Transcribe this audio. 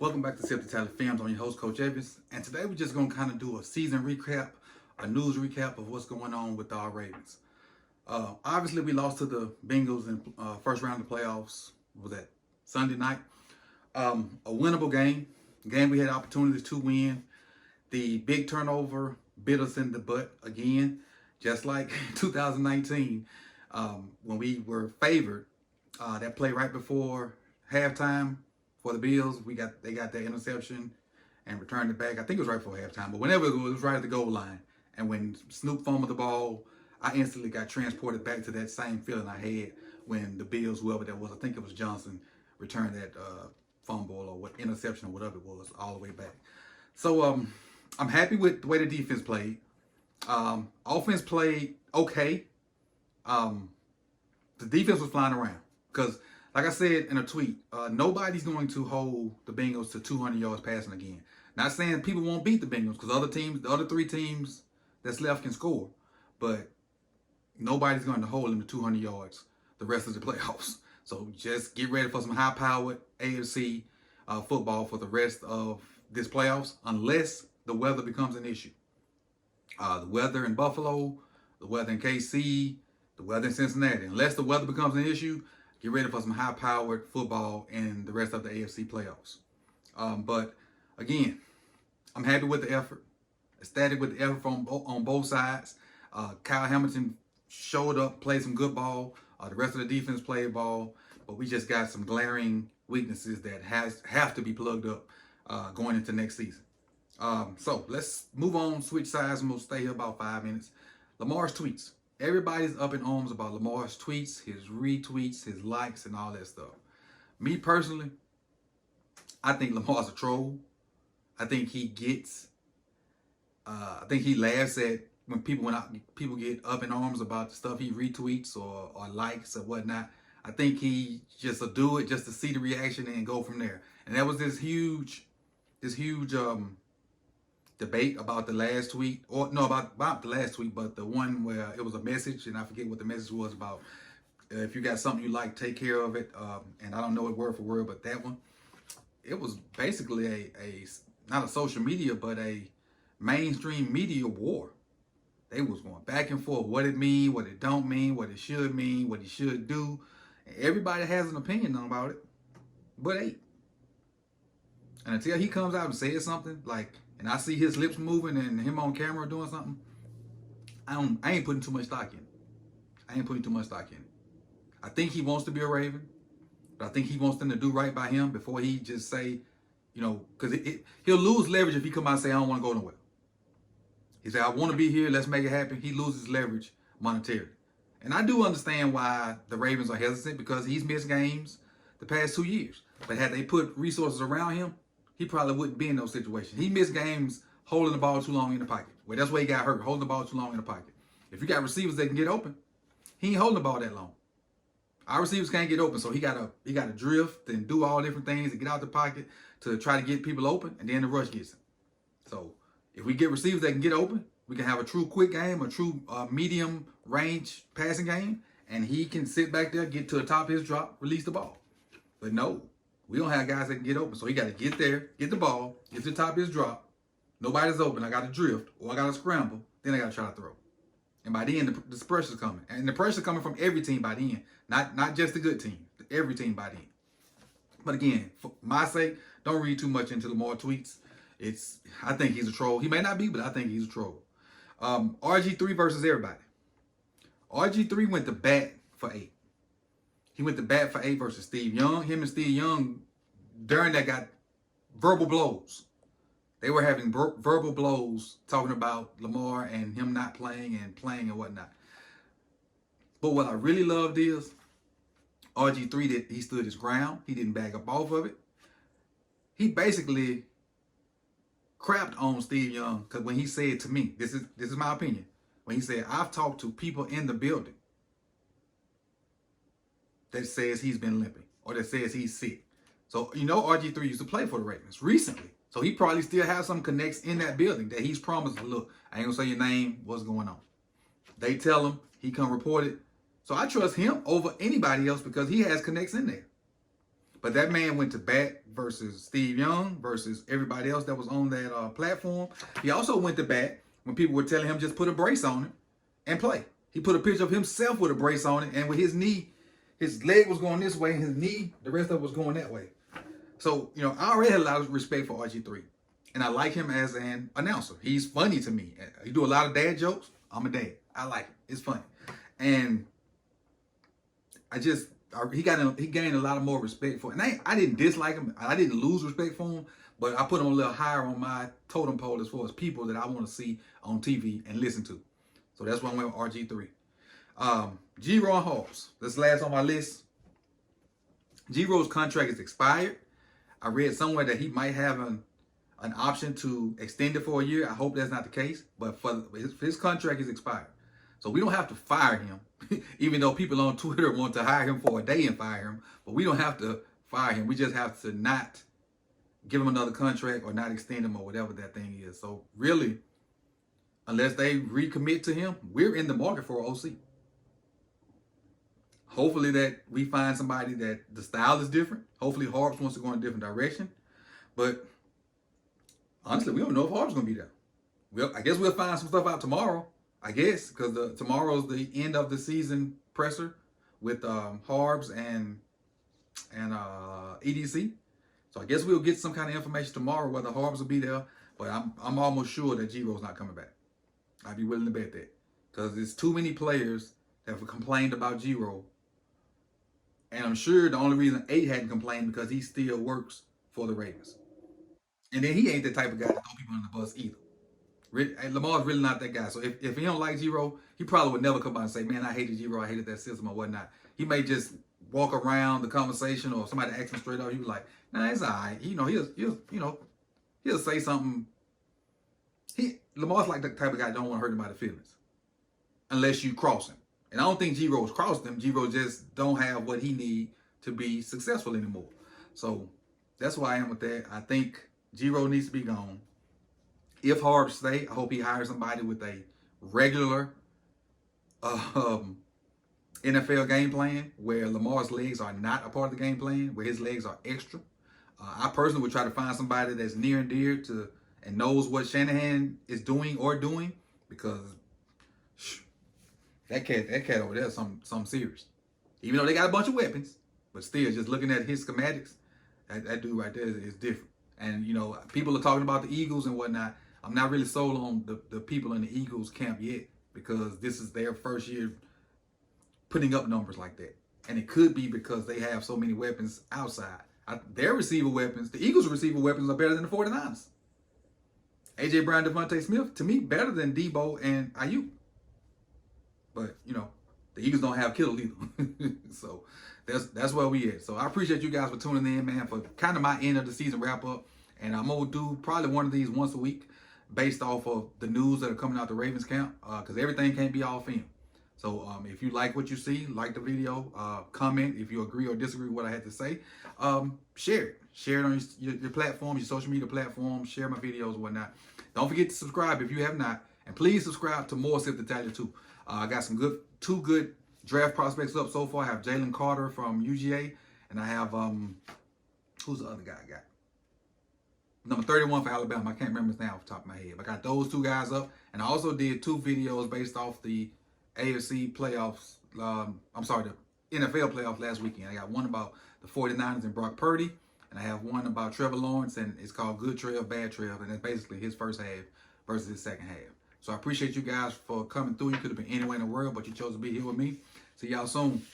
Welcome back to Sip the Tally Films. I'm your host, Coach Evans. And today we're just going to kind of do a season recap, a news recap of what's going on with our Ravens. Obviously, we lost to the Bengals in first round of the playoffs. What was that Sunday night? A winnable game we had opportunities to win. The big turnover bit us in the butt again, just like 2019 when we were favored. That play right before halftime for the Bills, they got that interception and returned it back. I think it was right before halftime, but whenever it was right at the goal line. And when Snoop fumbled the ball, I instantly got transported back to that same feeling I had when the Bills, whoever that was, I think it was Johnson, returned that fumble or what interception or whatever it was, all the way back. So I'm happy with the way the defense played. Offense played okay. The defense was flying around because, like I said in a tweet, nobody's going to hold the Bengals to 200 yards passing again. Not saying people won't beat the Bengals because the other three teams that's left can score, but nobody's going to hold them to 200 yards the rest of the playoffs. So just get ready for some high-powered AFC football for the rest of this playoffs, unless the weather becomes an issue. The weather in Buffalo, the weather in KC, the weather in Cincinnati. Unless the weather becomes an issue, get ready for some high-powered football in the rest of the AFC playoffs. But again, I'm happy with the effort. Ecstatic with the effort on both sides. Kyle Hamilton showed up, played some good ball. The rest of the defense played ball. But we just got some glaring weaknesses that have to be plugged up going into next season. So let's move on, switch sides, and we'll stay here about 5 minutes. Lamar's tweets. Everybody's up in arms about Lamar's tweets, his retweets, his likes, and all that stuff. Me personally, I think Lamar's a troll. I think he laughs at when people get up in arms about the stuff he retweets or likes or whatnot. I think he just will do it just to see the reaction and go from there. And that was this huge debate about the last tweet, or no, about the last tweet, but the one where it was a message, and I forget what the message was about. If you got something you like, take care of it. And I don't know it word for word, but that one, it was basically a not a social media, but a mainstream media war. They was going back and forth, what it mean, what it don't mean, what it should mean, what he should do. Everybody has an opinion about it, but hey, and until he comes out and says something like, and I see his lips moving and him on camera doing something, I ain't putting too much stock in it. I think he wants to be a Raven, but I think he wants them to do right by him before he just say, because he'll lose leverage if he come out and say, I don't want to go nowhere. He said, I want to be here, let's make it happen. He loses leverage monetarily. And I do understand why the Ravens are hesitant, because he's missed games the past 2 years. But had they put resources around him, he probably wouldn't be in those situations. He missed games holding the ball too long in the pocket. Well, that's where he got hurt, holding the ball too long in the pocket. If you got receivers that can get open, he ain't holding the ball that long. Our receivers can't get open, so he gotta drift and do all different things to get out the pocket to try to get people open, and then the rush gets him. So if we get receivers that can get open, we can have a true quick game, a true medium range passing game, and he can sit back there, get to the top of his drop, release the ball. But no, we don't have guys that can get open, so he got to get there, get the ball, get to the top of his drop. Nobody's open. I got to drift, or I got to scramble. Then I got to try to throw. And by the end, the pressure's coming. And the pressure's coming from every team by the end. Not just the good team. Every team by the end. But again, for my sake, don't read too much into Lamar tweets. I think he's a troll. He may not be, but I think he's a troll. RG3 versus everybody. RG3 went to bat for 8. He went to bat for 8 versus Steve Young. Him and Steve Young, during that, got verbal blows. They were having verbal blows talking about Lamar and him not playing and whatnot. But what I really loved is RG3, he stood his ground. He didn't back up off of it. He basically crapped on Steve Young, because when he said to me, this is my opinion, when he said, I've talked to people in the building that says he's been limping or that says he's sick. So, RG3 used to play for the Ravens recently. So he probably still has some connects in that building that he's promised, look, I ain't gonna say your name, what's going on. They tell him, he come report it. So I trust him over anybody else because he has connects in there. But that man went to bat versus Steve Young, versus everybody else that was on that platform. He also went to bat when people were telling him just put a brace on him and play. He put a picture of himself with a brace on it, and with his knee, his leg was going this way, and his knee, the rest of it was going that way. So, you know, I already had a lot of respect for RG3. And I like him as an announcer. He's funny to me. He do a lot of dad jokes. I'm a dad. I like it. It's funny. And he gained a lot of more respect for it. And I didn't dislike him. I didn't lose respect for him, but I put him a little higher on my totem pole as far as people that I want to see on TV and listen to. So that's why I went with RG3. G-Ro and Hobbs. This last on my list. G-Ro's contract is expired. I read somewhere that he might have an option to extend it for a year. I hope that's not the case, but his contract is expired. So we don't have to fire him, even though people on Twitter want to hire him for a day and fire him, but we don't have to fire him. We just have to not give him another contract or not extend him or whatever that thing is. So really, unless they recommit to him, we're in the market for an OC. Hopefully that we find somebody that the style is different. Hopefully Harbs wants to go in a different direction. But honestly, we don't know if Harbs going to be there. Well, I guess we'll find some stuff out tomorrow. I guess, because tomorrow's the end of the season presser with Harbs and EDC. So I guess we'll get some kind of information tomorrow whether Harbs will be there. But I'm almost sure that G-Ro's not coming back. I'd be willing to bet that. Because there's too many players that have complained about G-Ro. And I'm sure the only reason 8 hadn't complained because he still works for the Ravens. And then he ain't the type of guy to throw people on the bus either. Lamar's really not that guy. So if he don't like G-Ro, he probably would never come out and say, man, I hated G-Ro, I hated that system or whatnot. He may just walk around the conversation or somebody ask him straight up. He was like, nah, it's all right. You know, he'll say something. Lamar's like the type of guy that don't want to hurt anybody's feelings. Unless you cross him. And I don't think G-Ro's crossed him. G-Ro just don't have what he need to be successful anymore. So that's why I am with that. I think G-Ro needs to be gone. If Harbs stay, I hope he hires somebody with a regular NFL game plan where Lamar's legs are not a part of the game plan, where his legs are extra. I personally would try to find somebody that's near and dear to and knows what Shanahan is doing, because that cat over there is something serious. Even though they got a bunch of weapons, but still, just looking at his schematics, that dude right there is different. And, you know, people are talking about the Eagles and whatnot. I'm not really sold on the people in the Eagles camp yet because this is their first year putting up numbers like that. And it could be because they have so many weapons outside. Their receiver weapons, the Eagles' receiver weapons are better than the 49ers. A.J. Brown, Devontae Smith, to me, better than Debo and Ayuk. But, you know, the Eagles don't have Kittle either. So that's where we at. So I appreciate you guys for tuning in, man, for kind of my end of the season wrap up. And I'm going to do probably one of these once a week based off of the news that are coming out the Ravens camp, because everything can't be all film. So if you like what you see, like the video, comment if you agree or disagree with what I had to say. Share it. Share it on your platforms, your social media platforms. Share my videos and whatnot. Don't forget to subscribe if you have not. And please subscribe to More Sip Italia too. I got some two good draft prospects up so far. I have Jalen Carter from UGA. And I have, who's the other guy I got? Number 31 for Alabama. I can't remember his name off the top of my head. I got those two guys up. And I also did 2 videos based off the AFC playoffs. The NFL playoffs last weekend. I got one about the 49ers and Brock Purdy. And I have one about Trevor Lawrence. And it's called Good Trev, Bad Trev. And that's basically his first half versus his second half. So I appreciate you guys for coming through. You could have been anywhere in the world, but you chose to be here with me. See y'all soon.